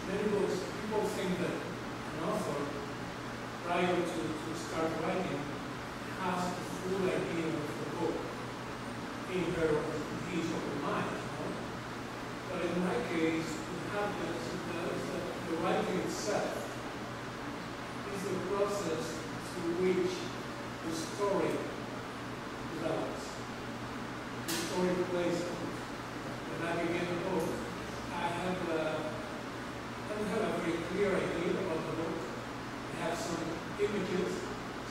many books, people think that an author, prior to start writing, has the full idea of the book in her or his or her mind. But in my case, it happens that the writing itself is the process through which the story develops. The story plays out. When I begin a book, I don't have a very clear idea about the book. I have some images,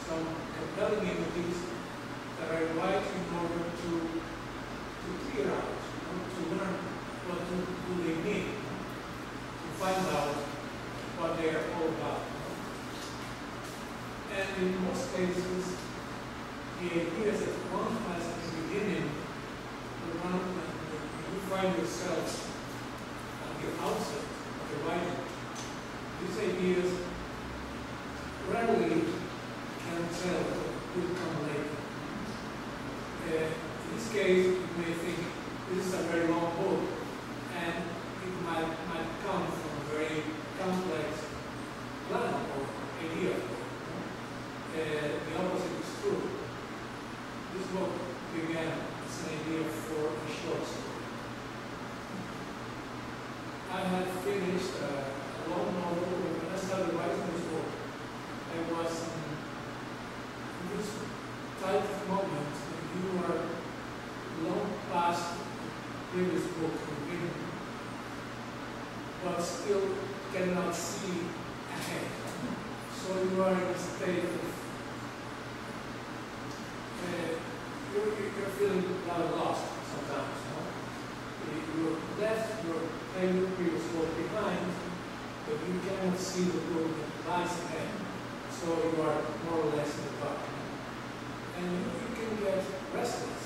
some compelling images that I write in order to clear out, to learn what do they mean, to find out what they are all about. And in most cases, the ideas that one has at the beginning, when you find yourself at the outset of the writing, these ideas rarely can tell what will come later. In this case, you may think this is a very long book, and it might come from a very complex plan or idea. The opposite is true. This book began as an idea for a short story. I had finished a long novel. When I started writing this book, I was in this type of moment when you are long past the previous book you've written, but still cannot see ahead. So you are in a state of you're feeling rather lost sometimes. You left your previous work behind, but you cannot see the road that lies ahead. So you are more or less in the dark. And you can get restless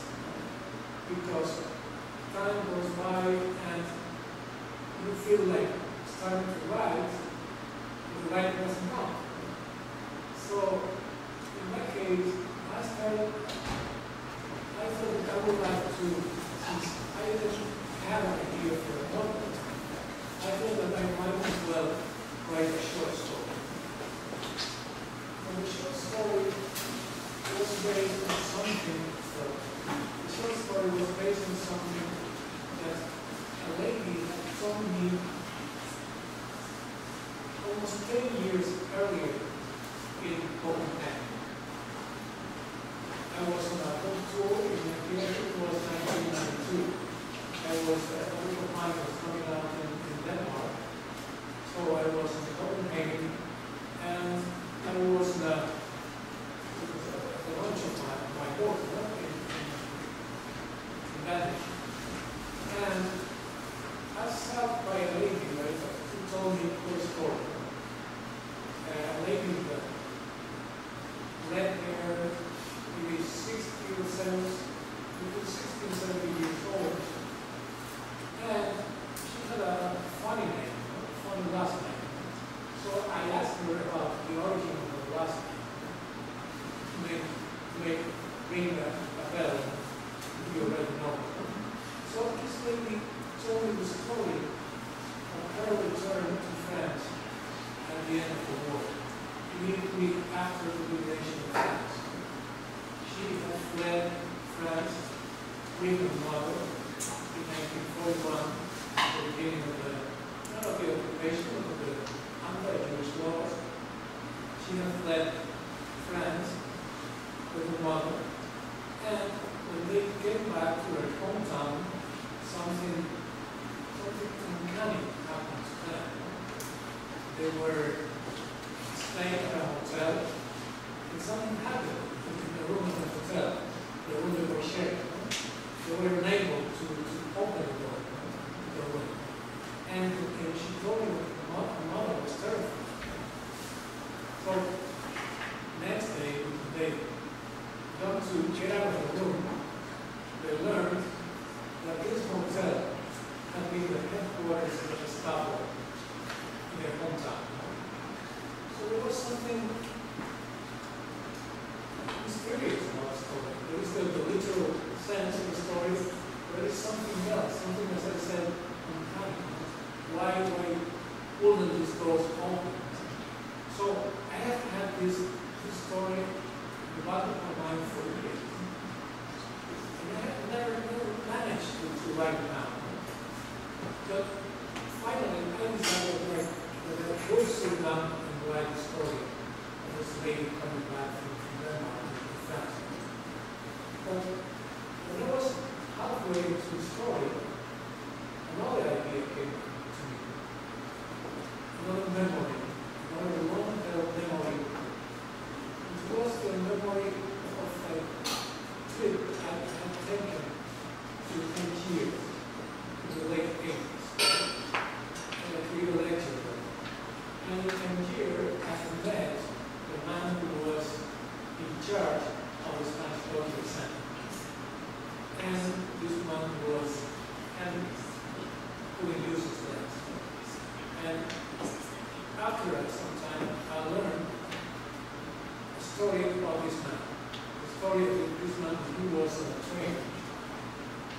because time goes by and you feel like starting to write, but the writing doesn't come. So in my case, I thought that I would like to, since I didn't have an idea for a novel, I thought that I might as well write a short story. And the short story was based on something, the short story was based on something that a lady had told me almost 10 years earlier in Copenhagen. I was on a book tour in the year it was 1992. A group of mine was coming out in Denmark. So I was in Copenhagen and I was at the lunch of my daughter in Danish. And I sat by a lady who told me her story. A lady with red hair, maybe 60 or 70 years old. And she had a funny name, a funny last name. So I asked her about the origin of her last name to ring a bell if you already know. So this lady told me the story of her return to France at the end of the war, immediately after the liberation of France. She had fled France with her mother in 1941, at the beginning of not of the occupation, but of the anti-Jewish laws. She had fled France with her mother, and when they came back to her hometown, something uncanny happened to them. They were staying at a hotel, and something happened in the room of the hotel, the room they were sharing. They were unable to open the door, the room. And she told me that her mother was terrified. So, next day, when they got to get out of the room, they learned that this hotel had been the headquarters of the Gestapo in their hometown. So there was something mysterious about the story. There is the literal sense of the story, but there is something else, something, as I said, uncanny. Why wouldn't these doors open? So I have had this story in the back of my mind for years. And I have never managed to write it down. But finally, I decided that I would sit down and write a story of this lady coming back from Denmark to France. But when I was halfway into the story, another idea came to me. Another memory, another long-held memory. It was the memory of a trip I had taken to Tangier in the late 80s. And I gave a lecture there. And in Tangier, I had met the man who was in charge of the Spanish Cultural Center. And this man was putting uses there. And after some time, I learned a story about this man. The story of this man, he was on a train.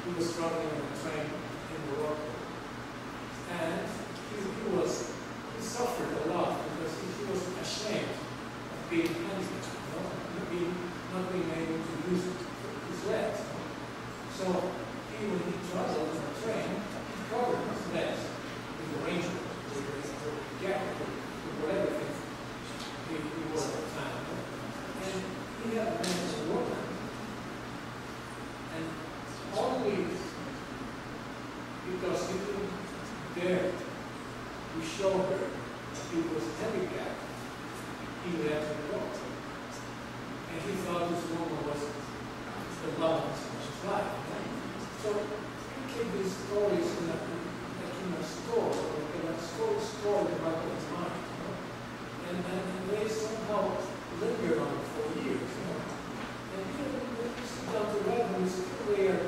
He was traveling on a train in Morocco. And he suffered a lot because he was ashamed of being handicapped, not being able to use his legs. So when he traveled on a train, he covered his legs with the arrangement, with the jacket, with whatever he wore at the time. And he had a man as a woman. And only because he didn't dare to show her that he was handicapped, he let her go. And he thought this woman was the love of his life. So he kept these stories in a store, like in a store in the back of his mind. And they somehow lingered on it for years. And when you sit down to write them, they are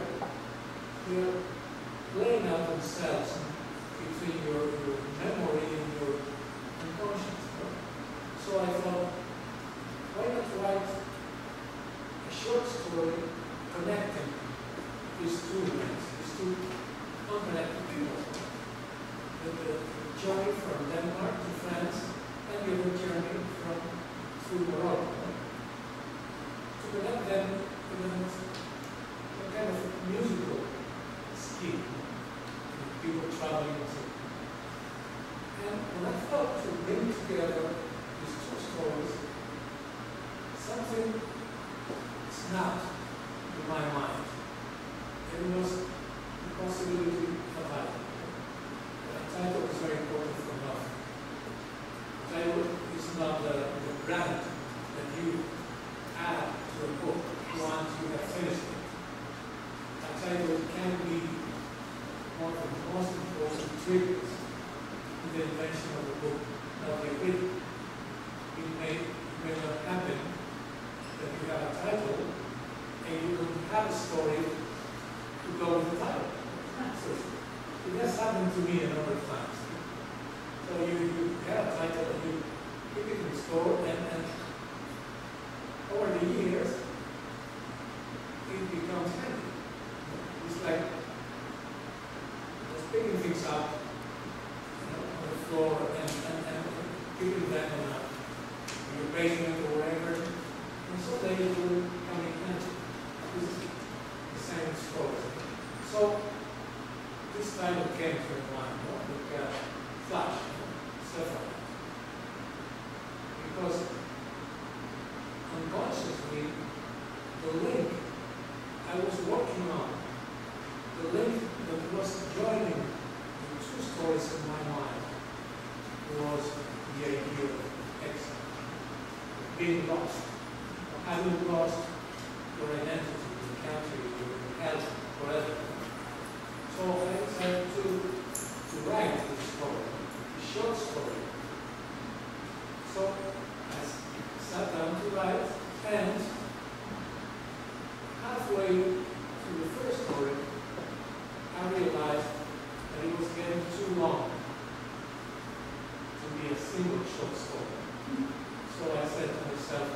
laying out themselves between your memory and your unconscious. So I thought, why not write a short story connecting these two events, these two unconnected people. The journey from Denmark to France and the other journey through Morocco. To connect them in a kind of musical scheme. People traveling. And when I thought to bring together these two stories, something snapped in my mind. It was the possibility of writing. The title is very important for us. The title is not the brand that you add to a book once you have finished it. A title can be one of the most important triggers in the invention of the book that they read. It may not happen that you have a title and you don't have a story to go with the title. So it has happened to me a number of times. So you have a title and you keep it in the store, and over the years, it becomes handy. It's like just picking things up on the floor and keeping them in your basement or wherever, and someday it will come in handy. This is the same story. So this title came to mind, like Flash, Sepharad. Because unconsciously, the link I was working on, the link that was joining the two stories in my mind, was the idea of exile, being lost, having lost your identity, your country, your health, whatever. So I decided to write this story, a short story. So I sat down to write, and halfway through the first story, I realized that it was getting too long to be a single short story. So I said to myself,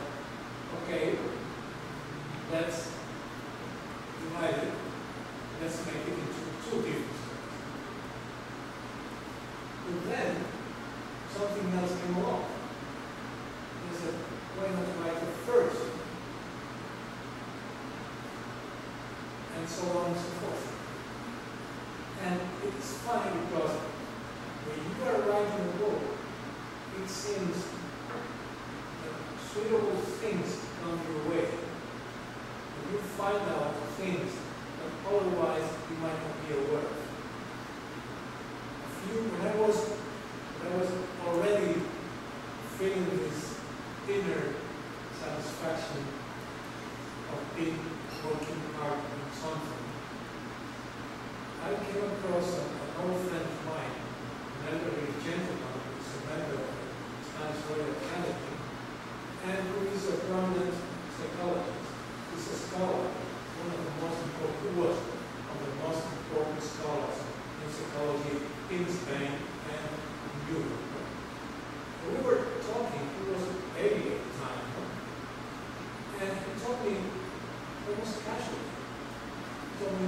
okay, let's divide it. Let's make it into two different stories. But then something else came along. He said, why not write it first? And so on and so forth. And it's funny because when you are writing a book, it seems that suitable things come your way. And you find out things that otherwise you might not be aware of. When I was already feeling this inner satisfaction of being working hard on something, I came across an old friend of mine, an elderly gentleman who is a member of the Spanish Royal Academy, and who is a prominent psychologist. He's a scholar, one of the most important, who was one of the most important scholars in psychology in Spain and in Europe. And we were talking, he was 80 at the time, and he told me almost casually, he told me,